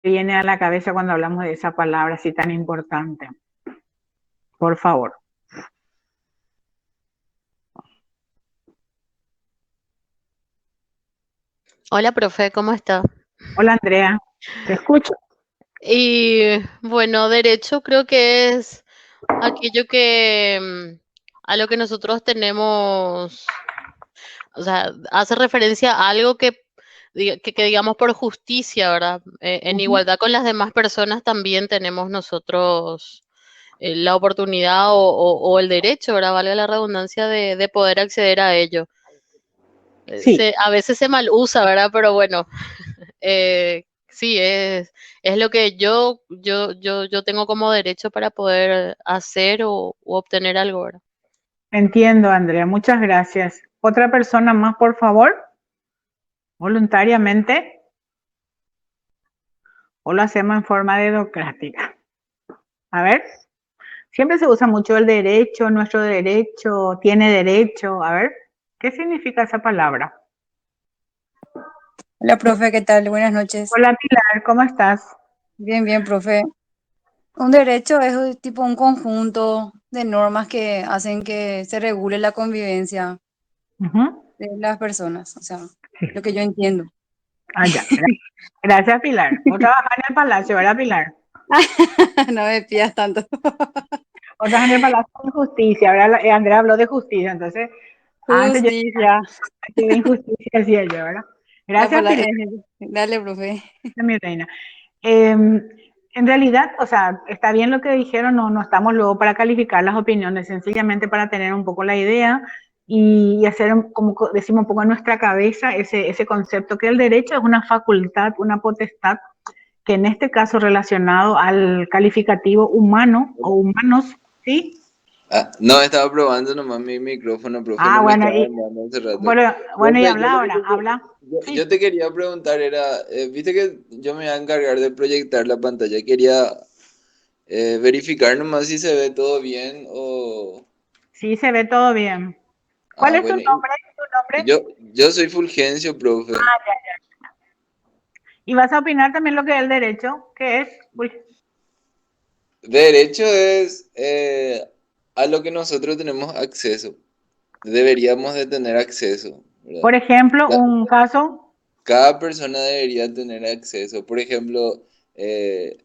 viene a la cabeza cuando hablamos de esa palabra así tan importante? Por favor. Hola, profe, ¿cómo está? Hola Andrea, te escucho. Y bueno, derecho creo que es aquello a lo que nosotros tenemos, o sea, hace referencia a algo que digamos por justicia, ¿verdad? En Ujú. igualdad con las demás personas también tenemos nosotros la oportunidad o el derecho, ¿verdad? Valga la redundancia de poder acceder a ello. Sí, A veces se mal usa, ¿verdad? Pero bueno, sí, es lo que yo tengo como derecho para poder hacer u obtener algo, ¿verdad? entiendo Andrea, muchas gracias. ¿Otra persona más, por favor? Voluntariamente o lo hacemos en forma democrática. A ver, siempre se usa mucho el derecho, nuestro derecho, tiene derecho. A ver, ¿qué significa esa palabra? Hola, profe, ¿qué tal? Buenas noches. Hola Pilar, ¿cómo estás? Bien, bien, profe. Un derecho es tipo un conjunto de normas que hacen que se regule la convivencia Ujú. de las personas, o sea, Sí. lo que yo entiendo. Ah, ya. Gracias, Pilar. Vos trabajás en el Palacio, ¿verdad, Pilar? No me pidas tanto. Vos trabajás en el Palacio de Justicia. Ahora Andrea habló de justicia, entonces antes yo Justicia. decía de injusticia, decía yo, ¿verdad? La Gracias, palabra, Pilar, dale, profe. mi reina. Eh, en realidad, o sea, está bien lo que dijeron, no, no estamos luego para calificar las opiniones, sencillamente para tener un poco la idea y hacer, como decimos, un poco en nuestra cabeza ese concepto que el derecho es una facultad, una potestad que en este caso relacionado al calificativo humano o humanos, ¿sí? Ah, no, estaba probando nomás mi micrófono, profe, Ah, no me bueno, estaba dando hace rato. bueno, bueno, y Profe, yo habla lo que ahora, habla, yo sí. te quería preguntar era, viste que yo me iba a encargar de proyectar la pantalla, quería verificar nomás si se ve todo bien o... Sí, se ve todo bien. ¿Cuál Ah, es tu bueno, nombre? ¿Tu nombre? yo soy Fulgencio, profe. Y vas a opinar también lo que es el derecho, que es, uy, Derecho es a lo que nosotros tenemos acceso, deberíamos de tener acceso, ¿verdad? por ejemplo, un caso. Cada persona debería tener acceso. Por ejemplo, eh,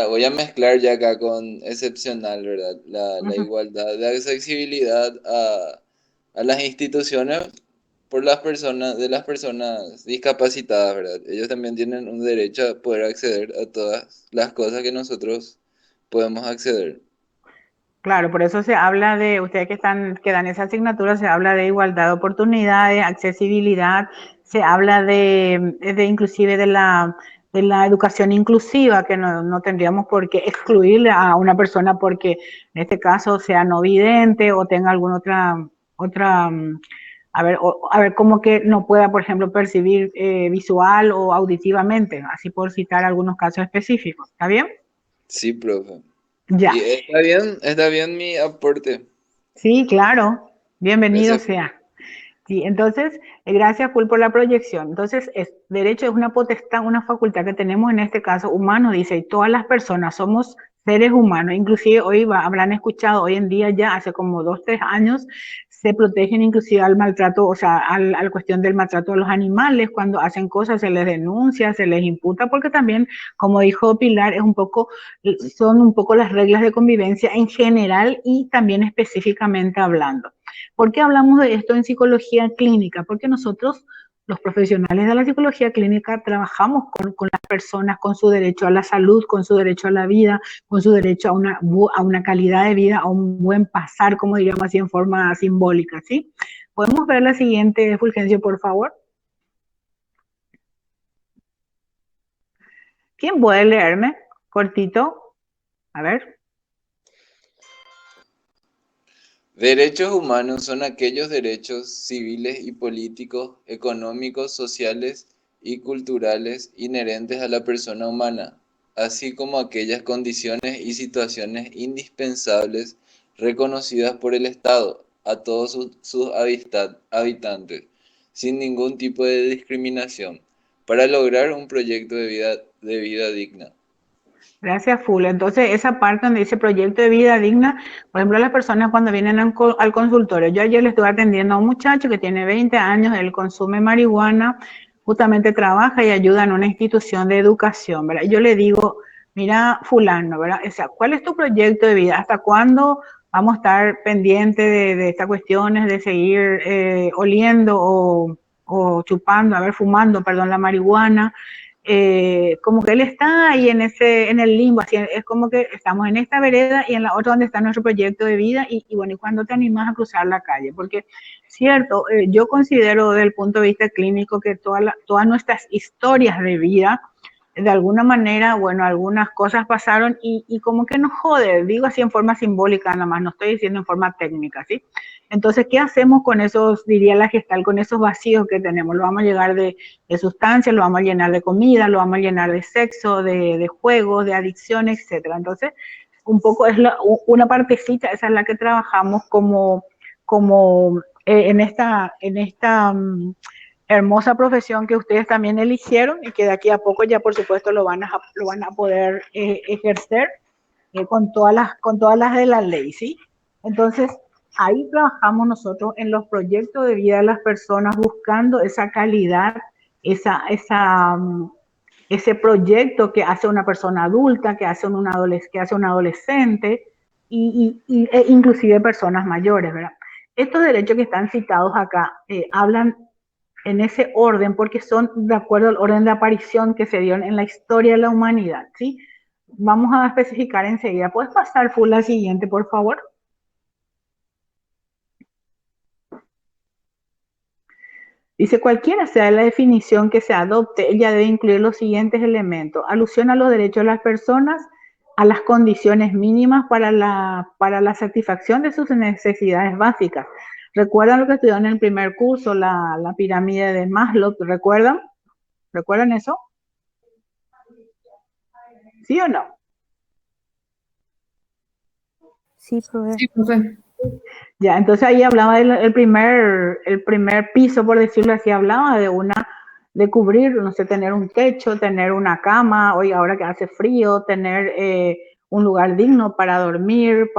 voy a mezclar ya acá con excepcional, ¿verdad? La Ujú. igualdad de accesibilidad a las instituciones por las personas, de las personas discapacitadas, ¿verdad? Ellos también tienen un derecho a poder acceder a todas las cosas que nosotros podemos acceder. Claro, por eso se habla de, ustedes que dan esa asignatura, se habla de igualdad de oportunidades, accesibilidad, se habla de inclusive de la educación inclusiva, que no, no tendríamos por qué excluir a una persona porque en este caso sea no vidente o tenga alguna otra, a ver, como que no pueda, por ejemplo, percibir visual o auditivamente, así por citar algunos casos específicos. ¿Está bien? Sí, profe. Ya. Y está bien mi aporte. Sí, claro. Bienvenido Gracias. sea. Sí, entonces, gracias Paul por la proyección. Entonces, derecho es una potestad, una facultad que tenemos en este caso humano, dice, y todas las personas somos seres humanos, inclusive habrán escuchado hoy en día ya, hace como 2, 3 años, se protegen inclusive al maltrato, o sea, a la cuestión del maltrato a los animales, cuando hacen cosas se les denuncia, se les imputa, porque también, como dijo Pilar, es un poco, son un poco las reglas de convivencia en general y también específicamente hablando. ¿Por qué hablamos de esto en psicología clínica? Porque nosotros, los profesionales de la psicología clínica, trabajamos con las personas, con su derecho a la salud, con su derecho a la vida, con su derecho a una calidad de vida, a un buen pasar, como diríamos así, en forma simbólica, ¿sí? ¿Podemos ver la siguiente, Fulgencio, por favor? ¿Quién puede leerme? Cortito. A ver. Derechos humanos son aquellos derechos civiles y políticos, económicos, sociales y culturales inherentes a la persona humana, así como aquellas condiciones y situaciones indispensables reconocidas por el Estado a todos sus habitantes, sin ningún tipo de discriminación, para lograr un proyecto de vida de vida digna. Gracias, Full. Entonces, esa parte donde dice proyecto de vida digna, por ejemplo, las personas cuando vienen al consultorio, yo ayer le estuve atendiendo a un muchacho que tiene 20 años, él consume marihuana, justamente trabaja y ayuda en una institución de educación, ¿verdad? Yo le digo, mira, fulano, ¿verdad? O sea, ¿cuál es tu proyecto de vida? ¿Hasta cuándo vamos a estar pendientes de estas cuestiones, de seguir oliendo o chupando, a ver, fumando, perdón, la marihuana? Como que él está ahí en el limbo, así es como que estamos en esta vereda y en la otra donde está nuestro proyecto de vida y bueno, ¿y cuándo te animas a cruzar la calle? Porque, cierto, yo considero desde el punto de vista clínico que todas nuestras historias de vida, de alguna manera, bueno, algunas cosas pasaron y como que nos jode, digo así en forma simbólica nada más, no estoy diciendo en forma técnica, ¿sí? Entonces, ¿qué hacemos con esos, diría la gestal, con esos vacíos que tenemos? Lo vamos a llenar de sustancias, lo vamos a llenar de comida, lo vamos a llenar de sexo, de juegos, de adicciones, etcétera. Entonces, un poco es una partecita, esa es la que trabajamos como en esta hermosa profesión que ustedes también eligieron y que de aquí a poco ya por supuesto lo van a poder ejercer con todas las de la ley, ¿sí? Entonces, ahí trabajamos nosotros en los proyectos de vida de las personas buscando esa calidad, ese proyecto que hace una persona adulta, que hace un adolescente e inclusive personas mayores, ¿verdad? Estos derechos que están citados acá hablan en ese orden porque son de acuerdo al orden de aparición que se dio en la historia de la humanidad, ¿sí? Vamos a especificar enseguida. ¿Puedes pasar, Full, la siguiente, por favor? Dice, cualquiera sea la definición que se adopte, ella debe incluir los siguientes elementos. Alusión a los derechos de las personas, a las condiciones mínimas para la satisfacción de sus necesidades básicas. ¿Recuerdan lo que estudiaron en el primer curso, la pirámide de Maslow? ¿Recuerdan? ¿Recuerdan eso? ¿Sí o no? Sí, profe. Sí, profe. Ya, entonces ahí hablaba el primer piso, por decirlo así, hablaba de cubrir, no sé, tener un techo, tener una cama, hoy ahora que hace frío, tener un lugar digno para dormir,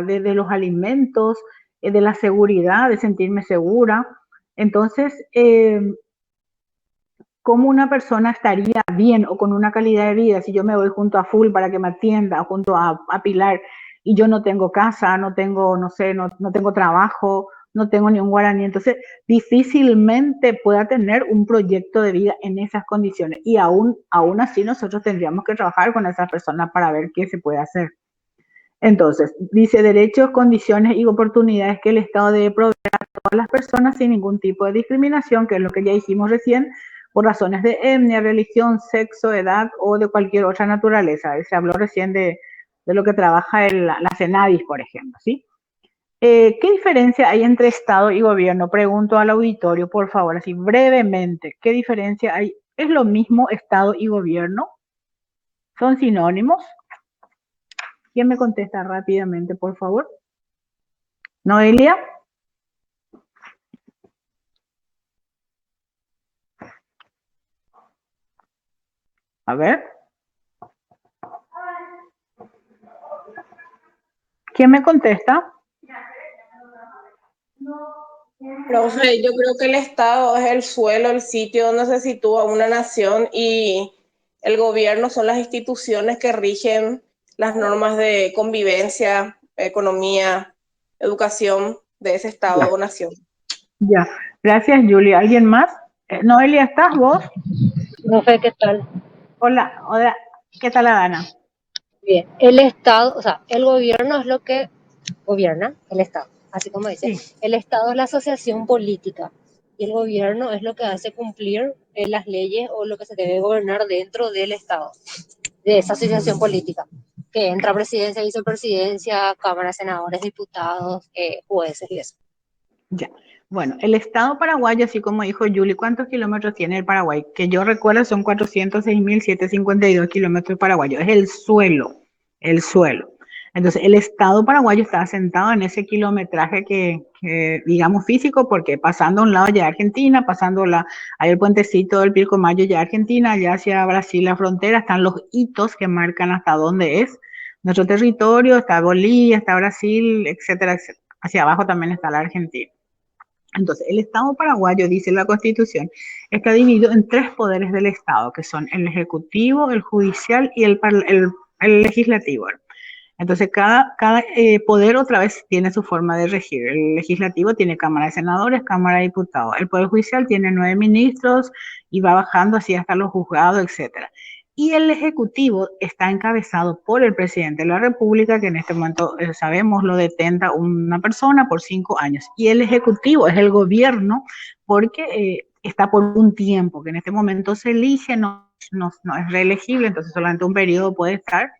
de los alimentos, de la seguridad, de sentirme segura. Entonces, ¿cómo una persona estaría bien o con una calidad de vida si yo me voy junto a Full para que me atienda, junto a Pilar, y yo no tengo casa, no tengo, no sé, no tengo trabajo, no tengo ni un guaraní? Entonces, difícilmente pueda tener un proyecto de vida en esas condiciones. Y aún así nosotros tendríamos que trabajar con esas personas para ver qué se puede hacer. Entonces, dice derechos, condiciones y oportunidades que el Estado debe proveer a todas las personas sin ningún tipo de discriminación, que es lo que ya dijimos recién, por razones de etnia, religión, sexo, edad o de cualquier otra naturaleza. Se habló recién de lo que trabaja la CENADIS, por ejemplo, ¿sí? ¿Qué diferencia hay entre Estado y gobierno? Pregunto al auditorio, por favor, así brevemente. ¿Qué diferencia hay? ¿Es lo mismo Estado y gobierno? ¿Son sinónimos? ¿Quién me contesta rápidamente, por favor? ¿Noelia? A ver. ¿Quién me contesta? Profe, yo creo que el Estado es el suelo, el sitio donde se sitúa una nación y el gobierno son las instituciones que rigen las normas de convivencia, economía, educación de ese Estado o nación. Ya, gracias, Julia. ¿Alguien más? Noelia, ¿estás vos? Profe, ¿qué tal? Hola, hola. ¿Qué tal, Adana? Bien. El Estado, o sea, el gobierno es lo que gobierna el Estado, así como dice. Sí. El Estado es la asociación política y el gobierno es lo que hace cumplir las leyes o lo que se debe gobernar dentro del Estado, de esa asociación política, que entra presidencia, vicepresidencia, cámara, senadores, diputados, jueces y eso. Ya. Bueno, el Estado paraguayo, así como dijo Julie, ¿cuántos kilómetros tiene el Paraguay? Que yo recuerdo son 406.752 kilómetros paraguayos. Es el suelo, el suelo. Entonces, el Estado paraguayo está asentado en ese kilometraje que digamos físico, porque pasando a un lado ya Argentina, hay el puentecito del Pilcomayo ya Argentina, allá hacia Brasil la frontera, están los hitos que marcan hasta dónde es nuestro territorio, está Bolivia, está Brasil, etcétera, etcétera. Hacia abajo también está la Argentina. Entonces, el Estado paraguayo, dice la Constitución, está dividido en 3 poderes del Estado, que son el ejecutivo, el judicial y el legislativo. Entonces, cada poder otra vez tiene su forma de regir. El legislativo tiene Cámara de Senadores, Cámara de Diputados. El Poder Judicial tiene 9 ministros y va bajando así hasta los juzgados, etcétera. Y el Ejecutivo está encabezado por el Presidente de la República, que en este momento, sabemos, lo detenta una persona por 5 años. Y el Ejecutivo es el gobierno porque está por un tiempo, que en este momento se elige, no es reelegible, entonces solamente un periodo puede estar.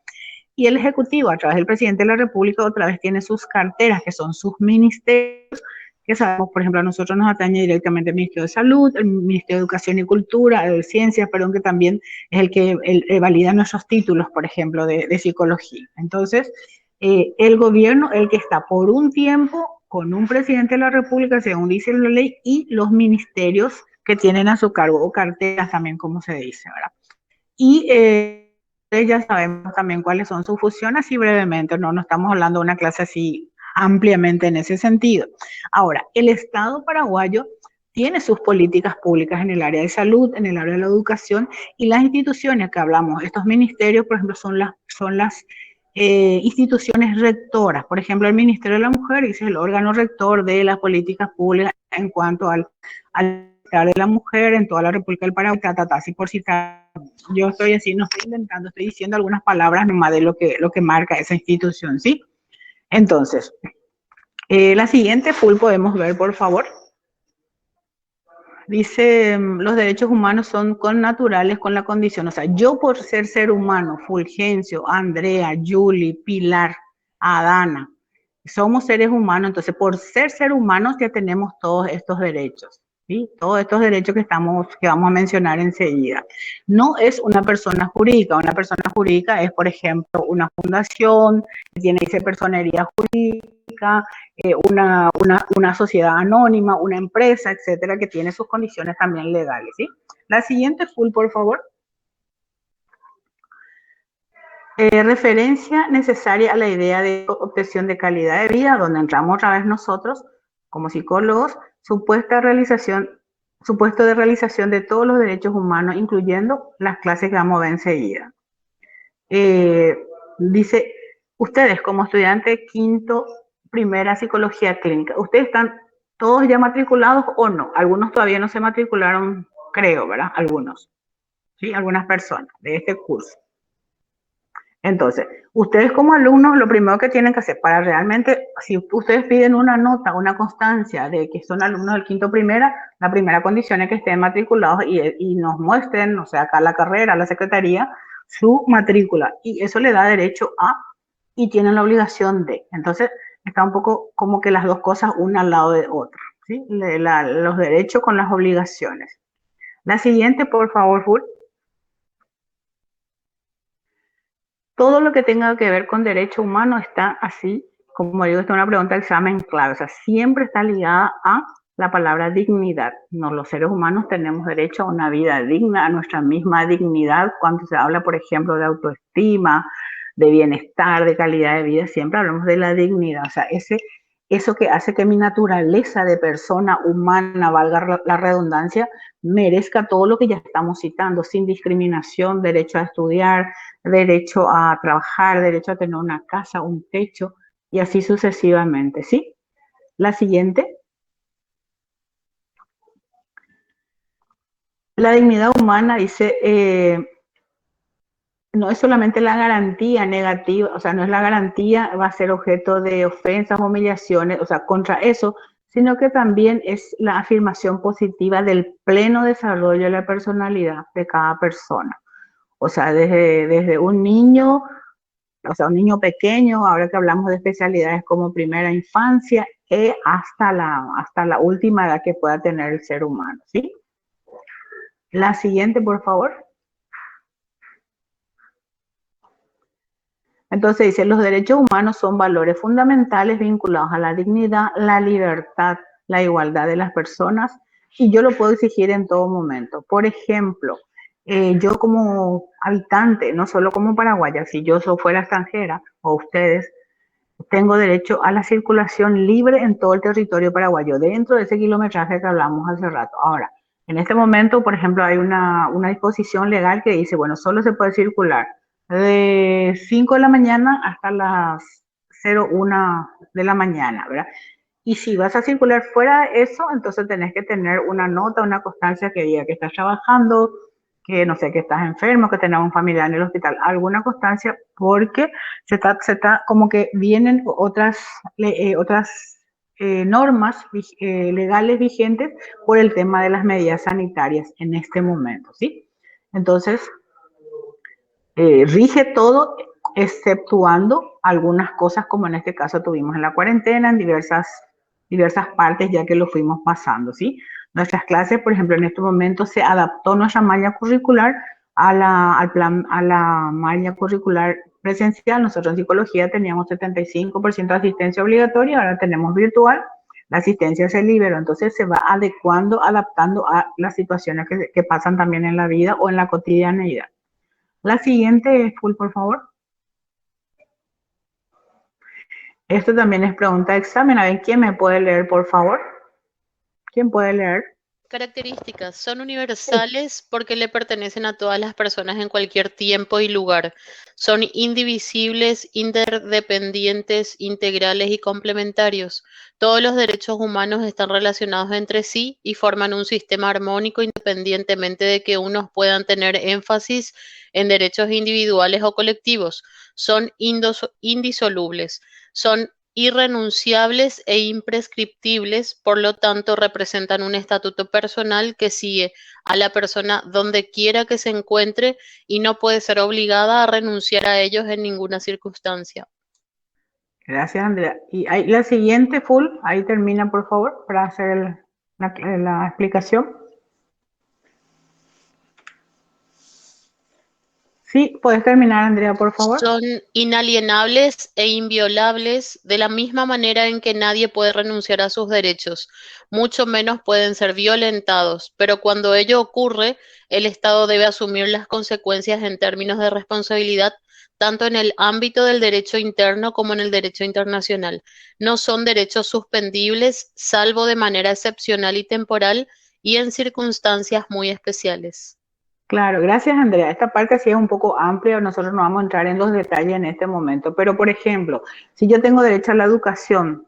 Y el Ejecutivo, a través del Presidente de la República, otra vez tiene sus carteras, que son sus ministerios, que sabemos, por ejemplo, a nosotros nos atañe directamente el Ministerio de Salud, el Ministerio de Educación y Cultura, de Ciencias, perdón, que también es el que valida nuestros títulos, por ejemplo, de psicología. Entonces, el gobierno, el que está por un tiempo con un Presidente de la República, según dice la ley, y los ministerios que tienen a su cargo, o carteras también, como se dice, ¿verdad? Y ya sabemos también cuáles son sus funciones, así brevemente, no estamos hablando de una clase así ampliamente en ese sentido. Ahora, el Estado paraguayo tiene sus políticas públicas en el área de salud, en el área de la educación, y las instituciones que hablamos, estos ministerios, por ejemplo, son las instituciones rectoras. Por ejemplo, el Ministerio de la Mujer es el órgano rector de las políticas públicas en cuanto al de la mujer en toda la República del Paraguay, así por citar. Yo estoy así, no estoy inventando, estoy diciendo algunas palabras nomás de lo que marca esa institución, ¿sí? Entonces, la siguiente full podemos ver, por favor. Dice, los derechos humanos son connaturales con la condición. O sea, yo por ser humano, Fulgencio, Andrea, Julie, Pilar, Adana, somos seres humanos, entonces por ser humanos ya tenemos todos estos derechos. ¿Sí? Todos estos derechos que vamos a mencionar enseguida. No es una persona jurídica. Una persona jurídica es, por ejemplo, una fundación que tiene esa personería jurídica, una sociedad anónima, una empresa, etcétera, que tiene sus condiciones también legales. ¿Sí? La siguiente full, por favor. Referencia necesaria a la idea de obtención de calidad de vida, donde entramos otra vez nosotros como psicólogos, supuesto de realización de todos los derechos humanos, incluyendo las clases que vamos a ver enseguida. Dice, ustedes como estudiantes quinto, primera psicología clínica, ¿ustedes están todos ya matriculados o no? Algunos todavía no se matricularon, creo, ¿verdad? Algunos, ¿sí? Algunas personas de este curso. Entonces, ustedes como alumnos, lo primero que tienen que hacer para realmente, si ustedes piden una nota, una constancia de que son alumnos del quinto primera, la primera condición es que estén matriculados y nos muestren, o sea, acá la carrera, la secretaría, su matrícula. Y eso le da derecho a, y tienen la obligación de. Entonces, está un poco como que las dos cosas una al lado de otra, ¿sí? Los derechos con las obligaciones. La siguiente, por favor, Full. Todo lo que tenga que ver con derecho humano está así, como digo, esta es una pregunta de examen clave, o sea, siempre está ligada a la palabra dignidad. No, los seres humanos tenemos derecho a una vida digna, a nuestra misma dignidad. Cuando se habla, por ejemplo, de autoestima, de bienestar, de calidad de vida, siempre hablamos de la dignidad, o sea, eso que hace que mi naturaleza de persona humana, valga la redundancia, merezca todo lo que ya estamos citando, sin discriminación, derecho a estudiar, derecho a trabajar, derecho a tener una casa, un techo, y así sucesivamente, ¿sí? La siguiente. La dignidad humana dice, no es solamente la garantía negativa, o sea, no es la garantía, va a ser objeto de ofensas, humillaciones, o sea, contra eso, sino que también es la afirmación positiva del pleno desarrollo de la personalidad de cada persona. O sea, desde un niño, o sea, un niño pequeño, ahora que hablamos de especialidades como primera infancia, hasta la última edad que pueda tener el ser humano, ¿sí? La siguiente, por favor. Entonces dice, los derechos humanos son valores fundamentales vinculados a la dignidad, la libertad, la igualdad de las personas, y yo lo puedo exigir en todo momento. Por ejemplo, yo como habitante, no solo como paraguaya, si yo fuera extranjera o ustedes, tengo derecho a la circulación libre en todo el territorio paraguayo, dentro de ese kilometraje que hablamos hace rato. Ahora, en este momento, por ejemplo, hay una disposición legal que dice, bueno, solo se puede circular de 5 de la mañana hasta las 01 de la mañana, ¿verdad? Y si vas a circular fuera de eso, entonces tenés que tener una nota, una constancia que diga que estás trabajando, que no sé, que estás enfermo, que tenés un familiar en el hospital, alguna constancia, porque se está como que vienen otras normas legales vigentes por el tema de las medidas sanitarias en este momento, ¿sí? Entonces, rige todo, exceptuando algunas cosas como en este caso tuvimos en la cuarentena, en diversas partes ya que lo fuimos pasando, ¿sí? Nuestras clases, por ejemplo, en este momento se adaptó nuestra malla curricular a la malla curricular presencial. Nosotros en psicología teníamos 75% de asistencia obligatoria, ahora tenemos virtual, la asistencia se liberó, entonces se va adecuando, adaptando a las situaciones que pasan también en la vida o en la cotidianeidad. La siguiente, full, por favor. Esto también es pregunta de examen. A ver, ¿quién me puede leer, por favor? ¿Quién puede leer? Características son universales porque le pertenecen a todas las personas en cualquier tiempo y lugar. Son indivisibles, interdependientes, integrales y complementarios. Todos los derechos humanos están relacionados entre sí y forman un sistema armónico independientemente de que unos puedan tener énfasis en derechos individuales o colectivos. Son indisolubles. Son irrenunciables e imprescriptibles, por lo tanto representan un estatuto personal que sigue a la persona donde quiera que se encuentre y no puede ser obligada a renunciar a ellos en ninguna circunstancia. Gracias, Andrea. Y la siguiente, full, ahí termina, por favor, para hacer la explicación. Sí, puedes terminar, Andrea, por favor. Son inalienables e inviolables de la misma manera en que nadie puede renunciar a sus derechos, mucho menos pueden ser violentados, pero cuando ello ocurre, el Estado debe asumir las consecuencias en términos de responsabilidad, tanto en el ámbito del derecho interno como en el derecho internacional. No son derechos suspendibles, salvo de manera excepcional y temporal y en circunstancias muy especiales. Claro, gracias, Andrea. Esta parte sí es un poco amplia, nosotros no vamos a entrar en los detalles en este momento, pero por ejemplo, si yo tengo derecho a la educación,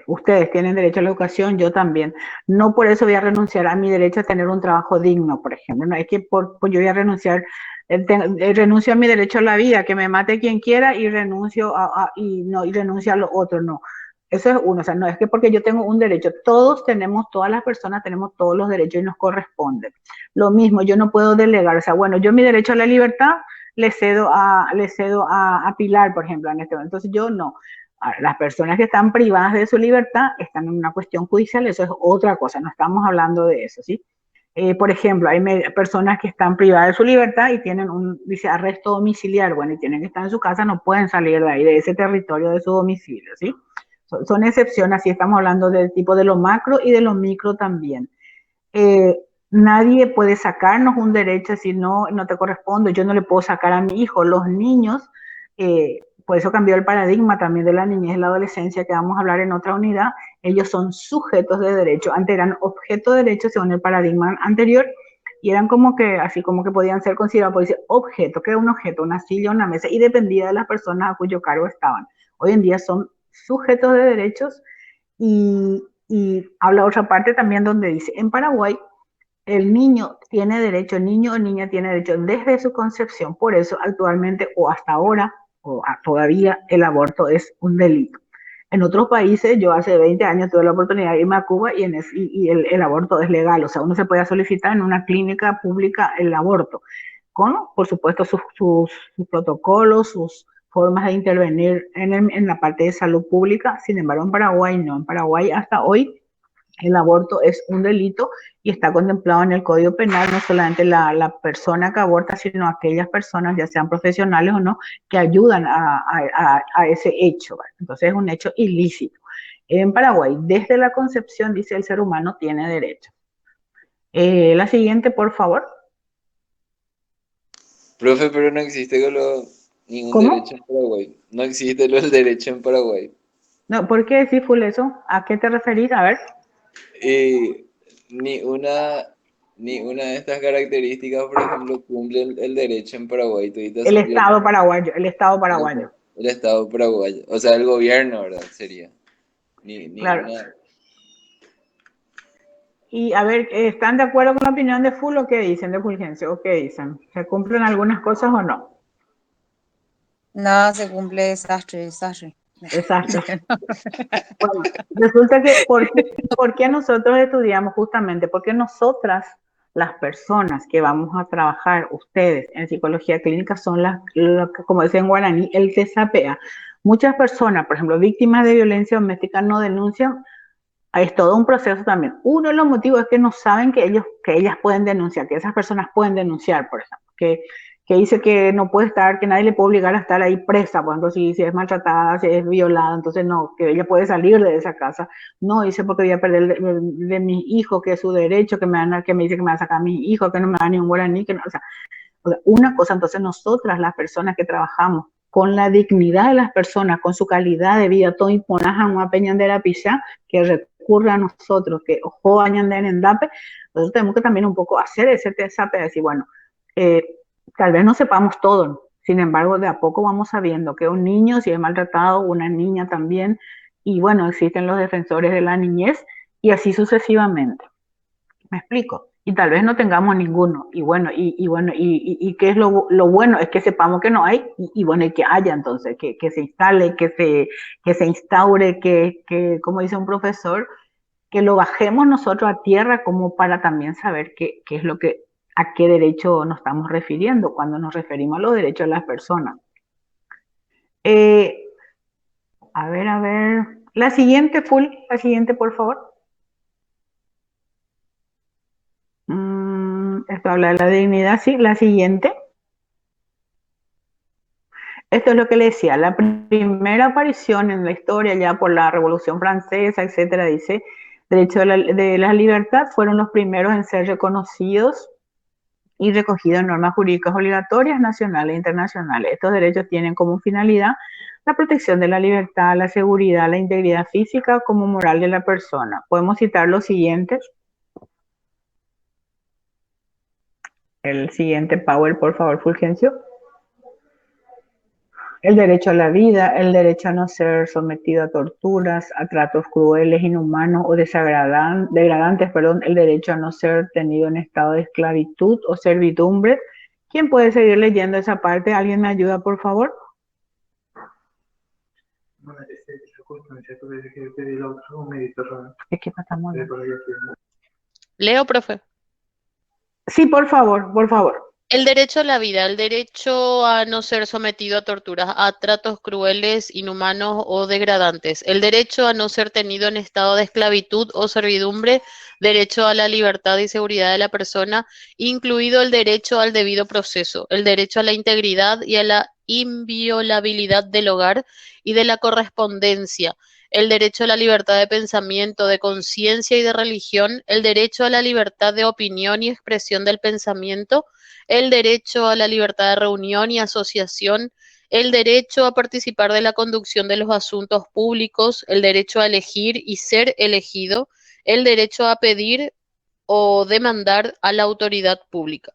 ustedes tienen derecho a la educación, yo también, no por eso voy a renunciar a mi derecho a tener un trabajo digno, por ejemplo, no es que yo voy a renunciar, renuncio a mi derecho a la vida, que me mate quien quiera y renuncio y renuncio a lo otro, no. Eso es uno, o sea, no es que porque yo tengo un derecho, todas las personas tenemos todos los derechos y nos corresponden. Lo mismo, yo no puedo delegar, o sea, bueno, yo mi derecho a la libertad le cedo a Pilar, por ejemplo, en este momento. Entonces yo no. Las personas que están privadas de su libertad están en una cuestión judicial, eso es otra cosa, no estamos hablando de eso, ¿sí? Por ejemplo, hay personas que están privadas de su libertad y tienen dice, arresto domiciliario, bueno, y tienen que estar en su casa, no pueden salir de ahí, de ese territorio de su domicilio, ¿sí? Son excepciones, así estamos hablando del tipo de lo macro y de lo micro también. Nadie puede sacarnos un derecho si no te corresponde. Yo no le puedo sacar a mi hijo. Los niños, por eso cambió el paradigma también de la niñez y la adolescencia, que vamos a hablar en otra unidad. Ellos son sujetos de derecho. Antes eran objeto de derecho según el paradigma anterior y eran como que, así como que podían ser considerados, por decir, objeto, que era un objeto, una silla, una mesa, y dependía de las personas a cuyo cargo estaban. Hoy en día son sujetos de derechos y habla otra parte también donde dice, en Paraguay, el niño o niña tiene derecho desde su concepción, por eso actualmente o hasta ahora todavía el aborto es un delito. En otros países, yo hace 20 años tuve la oportunidad de irme a Cuba y el aborto es legal, o sea, uno se puede solicitar en una clínica pública el aborto, con, por supuesto, sus protocolos, sus formas de intervenir en la parte de salud pública. Sin embargo, en Paraguay no, en Paraguay hasta hoy El aborto es un delito y está contemplado en el Código Penal, no solamente la persona que aborta, sino aquellas personas, ya sean profesionales o no, que ayudan a ese hecho, ¿vale? Entonces es un hecho ilícito. En Paraguay, desde la concepción, dice, el ser humano tiene derecho. La siguiente, por favor. Profe, pero no existe ningún derecho ¿Cómo? en Paraguay. No existe el derecho en Paraguay. No, ¿por qué decís full eso? ¿A qué te referís? A ver. Y ni una, ni una de estas características, por ejemplo, cumple el derecho en Paraguay. Toditas El son Estado violadas. paraguayo, el Estado paraguayo. El Estado paraguayo. O sea, el gobierno, ¿verdad? Sería. Ni Claro. una. Y a ver, ¿están de acuerdo con la opinión de Full o qué dicen de Fulgencio? ¿O qué dicen? ¿Se cumplen algunas cosas o no? Nada se cumple, desastre, desastre. Exacto. Bueno, resulta que, ¿por qué nosotros estudiamos justamente? Porque nosotras, las personas que vamos a trabajar, ustedes en psicología clínica, son como dicen en guaraní, el CSAPA. Muchas personas, por ejemplo, víctimas de violencia doméstica no denuncian. Es todo un proceso también. Uno de los motivos es que no saben que ellas pueden denunciar, que esas personas pueden denunciar, por ejemplo, que dice que no puede estar, que nadie le puede obligar a estar ahí presa, por ejemplo, si es maltratada, si es violada, entonces no, que ella puede salir de esa casa. No, dice porque voy a perder de mi hijo, que es su derecho, que me dice que me va a sacar a mi hijo, que no me da ni un guaraní, que no, o sea, una cosa, entonces nosotras, las personas que trabajamos con la dignidad de las personas, con su calidad de vida, todo imponaja una peñandera pizza, que recurre a nosotros, que ojo añaden en DAPE, nosotros tenemos que también un poco hacer ese TSAP, decir, bueno, tal vez no sepamos todo, sin embargo, de a poco vamos sabiendo que un niño, si es maltratado, una niña también, y bueno, existen los defensores de la niñez, y así sucesivamente. ¿Me explico? Y tal vez no tengamos ninguno. Y bueno, y qué es lo bueno, es que sepamos que no hay, y bueno, y que haya entonces, que se instale, que se instaure, como dice un profesor, que lo bajemos nosotros a tierra como para también saber qué es lo que, a qué derecho nos estamos refiriendo cuando nos referimos a los derechos de las personas. Eh, a ver. La siguiente, la siguiente, por favor. Esto habla de la dignidad, sí. La siguiente. Esto es lo que le decía, la primera aparición en la historia ya por la Revolución Francesa, etcétera, dice, derecho de la libertad fueron los primeros en ser reconocidos y recogidos en normas jurídicas obligatorias nacionales e internacionales. Estos derechos tienen como finalidad la protección de la libertad, la seguridad, la integridad física como moral de la persona. Podemos citar los siguientes. El siguiente Power, por favor, Fulgencio. El derecho a la vida, el derecho a no ser sometido a torturas, a tratos crueles, inhumanos o degradantes, el derecho a no ser tenido en estado de esclavitud o servidumbre. ¿Quién puede seguir leyendo esa parte? ¿Alguien me ayuda, por favor? ¿Qué pasamos? Leo, profe. Sí, por favor, por favor. El derecho a la vida, el derecho a no ser sometido a torturas, a tratos crueles, inhumanos o degradantes, el derecho a no ser tenido en estado de esclavitud o servidumbre, derecho a la libertad y seguridad de la persona, incluido el derecho al debido proceso, el derecho a la integridad y a la inviolabilidad del hogar y de la correspondencia, el derecho a la libertad de pensamiento, de conciencia y de religión, el derecho a la libertad de opinión y expresión del pensamiento, el derecho a la libertad de reunión y asociación, el derecho a participar de la conducción de los asuntos públicos, el derecho a elegir y ser elegido, el derecho a pedir o demandar a la autoridad pública.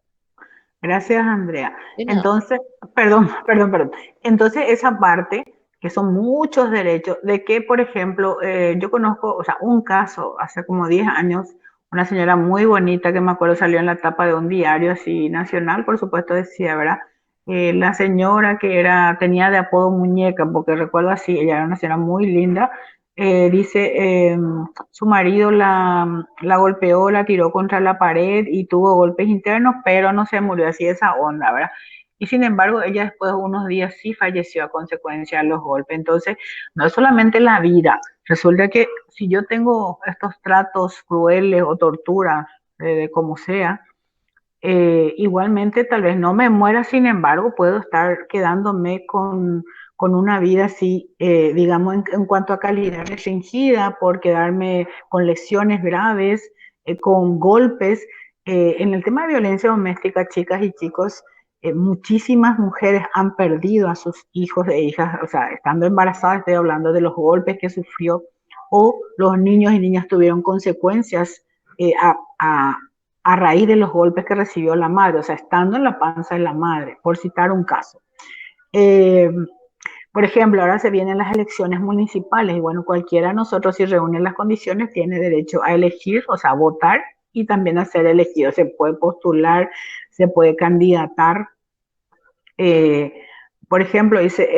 Gracias, Andrea. De nada. Entonces, perdón. Entonces, esa parte, que son muchos derechos, de que, por ejemplo, yo conozco, o sea, un caso hace como 10 años, una señora muy bonita que me acuerdo salió en la tapa de un diario así nacional, por supuesto decía, ¿verdad? La señora que tenía de apodo muñeca, porque recuerdo así, ella era una señora muy linda, dice, su marido la golpeó, la tiró contra la pared y tuvo golpes internos, pero no se murió, así esa onda, ¿verdad? y sin embargo ella después de unos días sí falleció a consecuencia de los golpes. Entonces, no es solamente la vida, resulta que si yo tengo estos tratos crueles o torturas, de como sea, igualmente tal vez no me muera, sin embargo puedo estar quedándome con una vida así, digamos, en cuanto a calidad restringida, por quedarme con lesiones graves, con golpes. En el tema de violencia doméstica, chicas y chicos, muchísimas mujeres han perdido a sus hijos e hijas, o sea, estando embarazadas, estoy hablando de los golpes que sufrió, o los niños y niñas tuvieron consecuencias eh, a, a, a raíz de los golpes que recibió la madre, o sea, estando en la panza de la madre, por citar un caso. Eh, por ejemplo, ahora se vienen las elecciones municipales y bueno, cualquiera de nosotros, si reúne las condiciones, tiene derecho a elegir, o sea, a votar y también a ser elegido. Se puede postular, se puede candidatar. Eh, por ejemplo, dice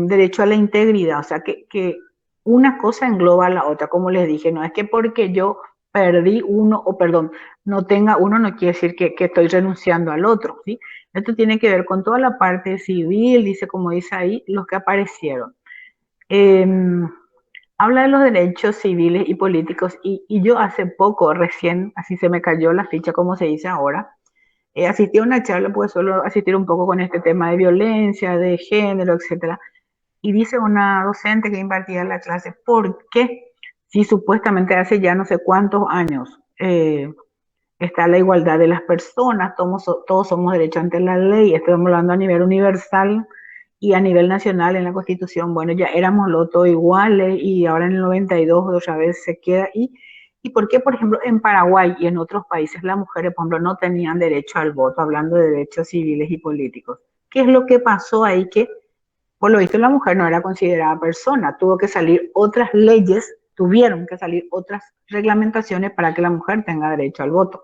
derecho a la integridad, o sea, que una cosa engloba a la otra, como les dije, no es que porque yo perdí uno, o perdón, no tenga uno, no quiere decir que estoy renunciando al otro, ¿sí? Esto tiene que ver con toda la parte civil, dice, como dice ahí, los que aparecieron. Eh, Habla de los derechos civiles y políticos, y yo hace poco, recién, así se me cayó la ficha, como se dice ahora, asistí a una charla, pues solo asistir un poco con este tema de violencia, de género, etcétera. Y dice una docente que impartía la clase, ¿por qué? Si supuestamente hace ya no sé cuántos años está la igualdad de las personas, todos somos derechos ante la ley, estamos hablando a nivel universal y a nivel nacional en la Constitución, bueno, ya éramos los todos iguales y ahora en el 92 otra vez se queda. ¿Y por qué, por ejemplo, en Paraguay y en otros países las mujeres, por ejemplo, no tenían derecho al voto, hablando de derechos civiles y políticos? ¿Qué es lo que pasó ahí? Que por lo visto la mujer no era considerada persona, tuvo que salir otras leyes, tuvieron que salir otras reglamentaciones para que la mujer tenga derecho al voto.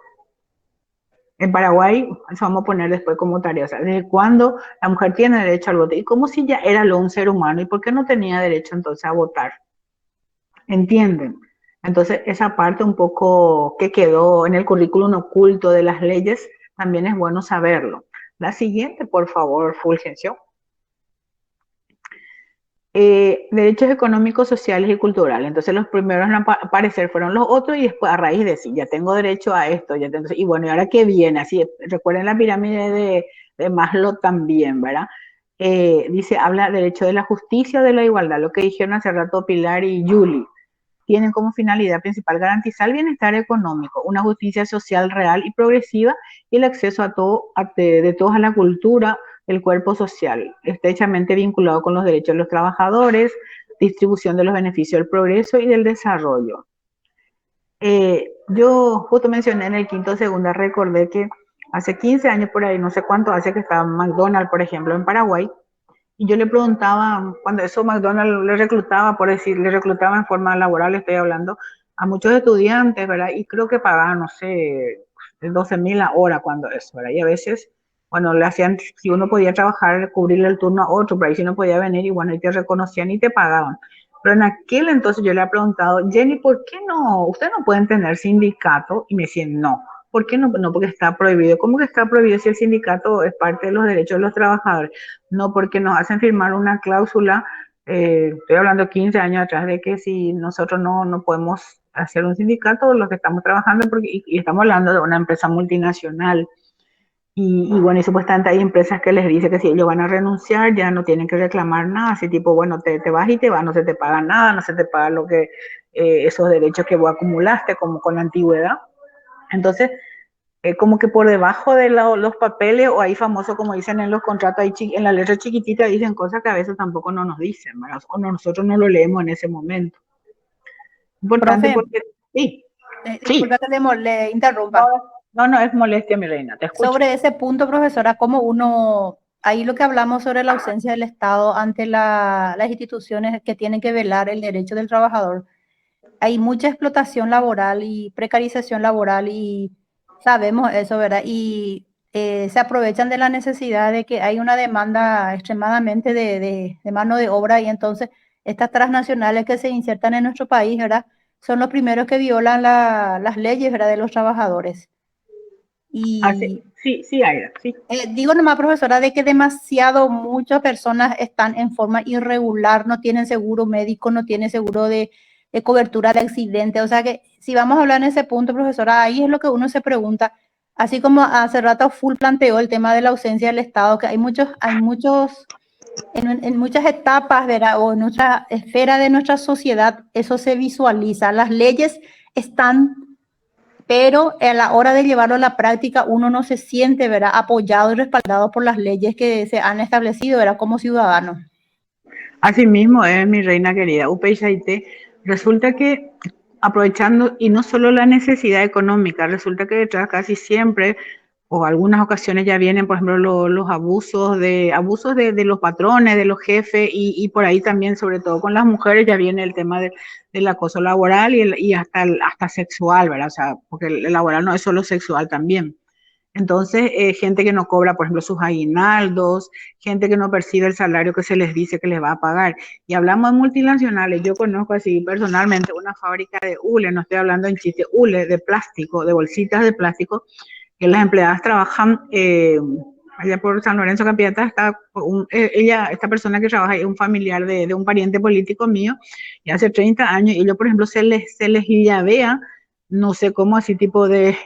En Paraguay, eso vamos a poner después como tarea, o sea, ¿desde cuándo la mujer tiene derecho al voto? Y como si ya era lo un ser humano, ¿y por qué no tenía derecho entonces a votar? ¿Entienden? Entonces, esa parte un poco que quedó en el currículum oculto de las leyes, también es bueno saberlo. La siguiente, por favor, Fulgencio. Derechos económicos, sociales y culturales. Entonces los primeros en aparecer fueron los otros y después a raíz de sí, ya tengo derecho a esto, ya tengo, y bueno, ¿y ahora qué viene? Así, recuerden la pirámide de Maslow también, ¿verdad? Dice, habla derecho de la justicia, de la igualdad, lo que dijeron hace rato Pilar y Julie. Tienen como finalidad principal garantizar el bienestar económico, una justicia social real y progresiva y el acceso de todos a la cultura, el cuerpo social, estrechamente vinculado con los derechos de los trabajadores, distribución de los beneficios del progreso y del desarrollo. Yo justo mencioné en el quinto segunda, recordé que hace 15 años por ahí, no sé cuánto hace que estaba McDonald's, por ejemplo, en Paraguay, y yo le preguntaba, cuando eso McDonald's le reclutaba, por decir, le reclutaba en forma laboral, estoy hablando, a muchos estudiantes, ¿verdad? Y creo que pagaban, no sé, 12.000 la hora cuando eso, ¿verdad? Y a veces, bueno, le hacían, si uno podía trabajar, cubrirle el turno a otro, pero ahí si no podía venir, y bueno, y te reconocían y te pagaban. Pero en aquel entonces yo le he preguntado, Jenny, ¿por qué no? Ustedes no pueden tener sindicato. Y me decían, no. ¿Por qué no? No, porque está prohibido. ¿Cómo que está prohibido si el sindicato es parte de los derechos de los trabajadores? No, porque nos hacen firmar una cláusula, estoy hablando 15 años atrás, de que si nosotros no podemos hacer un sindicato, los que estamos trabajando, y estamos hablando de una empresa multinacional. Y bueno, y supuestamente hay empresas que les dice que si ellos van a renunciar, ya no tienen que reclamar nada, así tipo, bueno, te vas y te vas, no se te paga nada, no se te paga lo que, esos derechos que vos acumulaste como con la antigüedad. Entonces, como que por debajo de los papeles, o ahí famoso, como dicen en los contratos, ahí en la letra chiquitita dicen cosas que a veces tampoco no nos dicen, ¿verdad? O nosotros no lo leemos en ese momento. Importante Profe, porque, sí, sí, disculpa que le interrumpa. no es molestia, mi reina, te escucho. Sobre ese punto, profesora, cómo uno, ahí lo que hablamos sobre la ausencia del Estado ante las instituciones que tienen que velar el derecho del trabajador. Hay mucha explotación laboral y precarización laboral y sabemos eso, ¿verdad? Y se aprovechan de la necesidad de que hay una demanda extremadamente de mano de obra y entonces estas transnacionales que se insertan en nuestro país, ¿verdad? Son los primeros que violan las leyes, ¿verdad? De los trabajadores. Así, Y Sí, sí, Aira, sí. Digo nomás, profesora, de que muchas personas están en forma irregular, no tienen seguro médico, no tienen seguro de cobertura de accidente. O sea que si vamos a hablar en ese punto, profesora, ahí es lo que uno se pregunta. Así como hace rato Full planteó el tema de la ausencia del Estado, que hay muchos, en muchas etapas, ¿verdad? O en otra esfera de nuestra sociedad, eso se visualiza. Las leyes están, pero a la hora de llevarlo a la práctica uno no se siente, ¿verdad?, apoyado y respaldado por las leyes que se han establecido, ¿verdad?, como ciudadano. Así mismo es, mi reina querida. Upeichaite, resulta que aprovechando, y no solo la necesidad económica, resulta que detrás casi siempre, o algunas ocasiones ya vienen, por ejemplo, los abusos de los patrones, de los jefes, y por ahí también, sobre todo con las mujeres, ya viene el tema del acoso laboral y hasta sexual, ¿verdad? O sea, porque el laboral no es solo sexual también. Entonces, gente que no cobra, por ejemplo, sus aguinaldos, gente que no percibe el salario que se les dice que les va a pagar. Y hablamos de multinacionales, yo conozco así personalmente una fábrica de hule, no estoy hablando en chiste, hule de plástico, de bolsitas de plástico, que las empleadas trabajan allá por San Lorenzo Capiata, esta persona que trabaja ahí es un familiar de un pariente político mío, y hace 30 años, y yo, por ejemplo, se les llavea, no sé cómo, así tipo de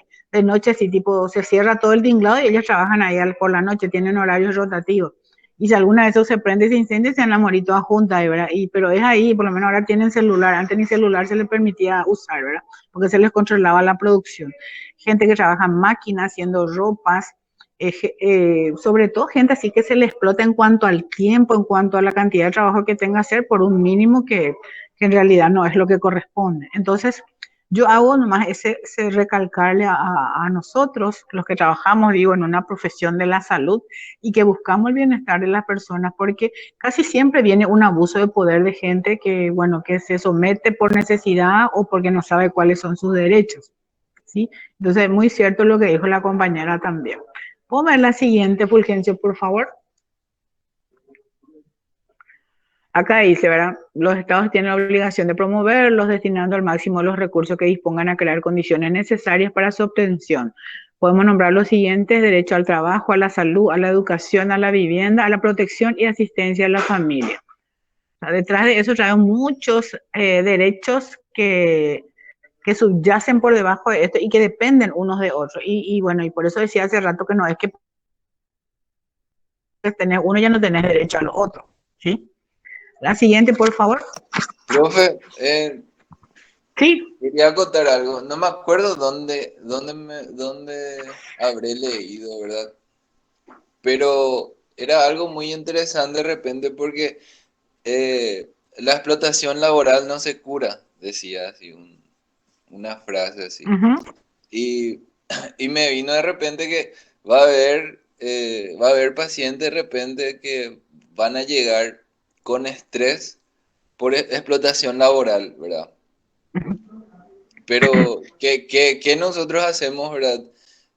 noche, así tipo, se cierra todo el tinglado y ellos trabajan ahí por la noche, tienen horarios rotativos. Y si alguna de esos se prende, se incendia, se van a morir todas juntas, ¿verdad? Pero es ahí, por lo menos ahora tienen celular, antes ni celular se les permitía usar, ¿verdad? Porque se les controlaba la producción. Gente que trabaja en máquinas, haciendo ropas, sobre todo gente así que se le explota en cuanto al tiempo, en cuanto a la cantidad de trabajo que tenga que hacer por un mínimo que en realidad no es lo que corresponde. Entonces, yo hago nomás ese recalcarle a nosotros, los que trabajamos, digo, en una profesión de la salud y que buscamos el bienestar de las personas, porque casi siempre viene un abuso de poder de gente que, bueno, que se somete por necesidad o porque no sabe cuáles son sus derechos, ¿sí? Entonces, es muy cierto lo que dijo la compañera también. ¿Puedo ver la siguiente, Fulgencio, por favor? Acá dice, ¿verdad? Los estados tienen la obligación de promoverlos, destinando al máximo los recursos que dispongan a crear condiciones necesarias para su obtención. Podemos nombrar los siguientes: derecho al trabajo, a la salud, a la educación, a la vivienda, a la protección y asistencia a la familia. O sea, detrás de eso traen muchos derechos que subyacen por debajo de esto y que dependen unos de otros. Y bueno, y por eso decía hace rato que no es que tenés uno ya no tenés derecho a lo otro, ¿sí? La siguiente, por favor. Profe, Sí. quería acotar algo. No me acuerdo dónde habré leído, ¿verdad? Pero era algo muy interesante de repente porque la explotación laboral no se cura, decía así una frase así. Uh-huh. Y, y me vino de repente que va a haber pacientes de repente que van a llegar con estrés por explotación laboral, ¿verdad? Pero, ¿qué nosotros hacemos, verdad?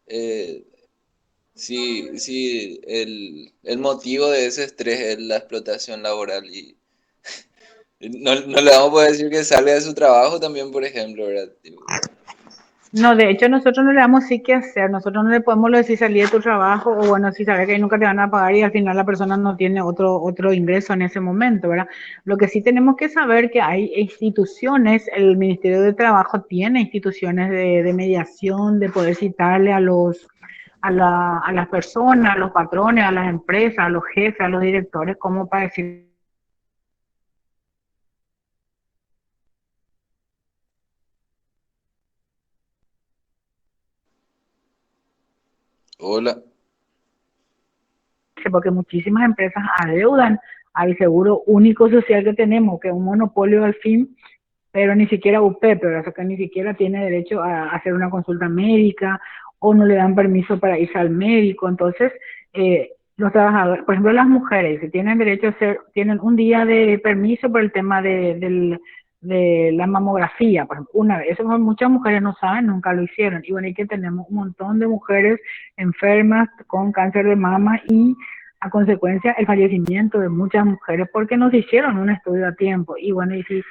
Eh, si el motivo de ese estrés es la explotación laboral y no le vamos a poder decir que salga de su trabajo también, por ejemplo, ¿verdad? No, de hecho nosotros no le damos sí qué hacer, nosotros no le podemos decir salir de tu trabajo o bueno, si sabes que ahí nunca te van a pagar y al final la persona no tiene otro ingreso en ese momento, ¿verdad? Lo que sí tenemos que saber que hay instituciones, el Ministerio de Trabajo tiene instituciones de mediación, de poder citarle a las personas, a los patrones, a las empresas, a los jefes, a los directores, como para decir. Hola. Porque muchísimas empresas adeudan al seguro único social que tenemos, que es un monopolio al fin, pero ni siquiera UPEP, o sea que ni siquiera tiene derecho a hacer una consulta médica o no le dan permiso para irse al médico. Entonces, los trabajadores, por ejemplo, las mujeres que tienen derecho a tienen un día de permiso por el tema de la mamografía, por ejemplo, una vez, eso muchas mujeres no saben, nunca lo hicieron, y bueno, y que tenemos un montón de mujeres enfermas con cáncer de mama y a consecuencia el fallecimiento de muchas mujeres porque no se hicieron un estudio a tiempo, y bueno, y si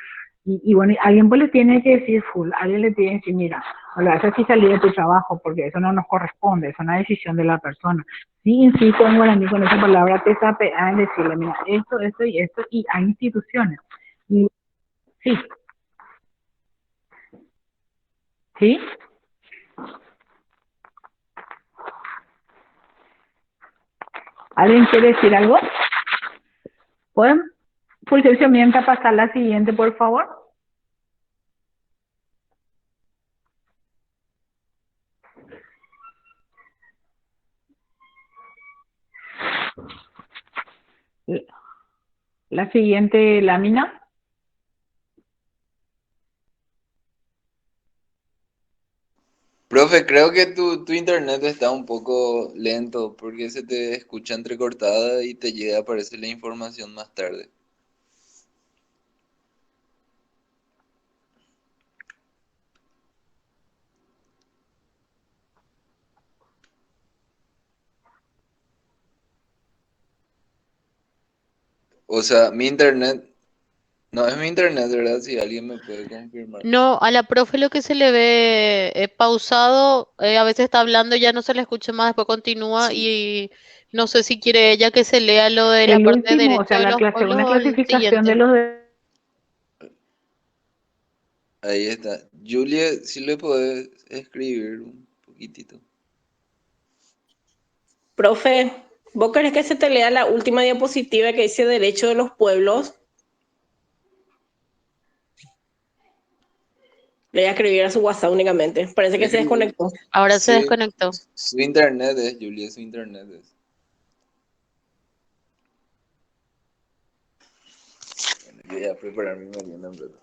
Y bueno, alguien pues le tiene que decir full, alguien le tiene que decir, mira, no lo haces así salir de tu trabajo, porque eso no nos corresponde, es una decisión de la persona. Sí, insisto en guaraní con esa palabra TSAPA, en decirle, mira, esto, y hay instituciones. Y sí, sí, ¿alguien quiere decir algo? ¿Pueden, Fulgencio, mientras pasar la siguiente, por favor? La siguiente lámina. Profe, creo que tu internet está un poco lento porque se te escucha entrecortada y te llega a aparecer la información más tarde. O sea, mi internet, no es mi internet, ¿verdad? Si alguien me puede confirmar. No, a la profe lo que se le ve pausado, a veces está hablando, ya no se le escucha más, después continúa Sí, y no sé si quiere ella que se lea lo de la El parte de último, o derecho sea, de la los clase, pueblos una o el clasificación de siguiente. los ahí está. Julia, si le puedes escribir un poquitito. Profe, ¿vos querés que se te lea la última diapositiva que dice Derecho de los Pueblos? Le voy a escribir a su WhatsApp únicamente. Parece que se Escribir. desconectó. Ahora se Sí, desconectó. su internet es, Julia, su internet es. Bueno, yo voy a preparar mi merienda en verdad.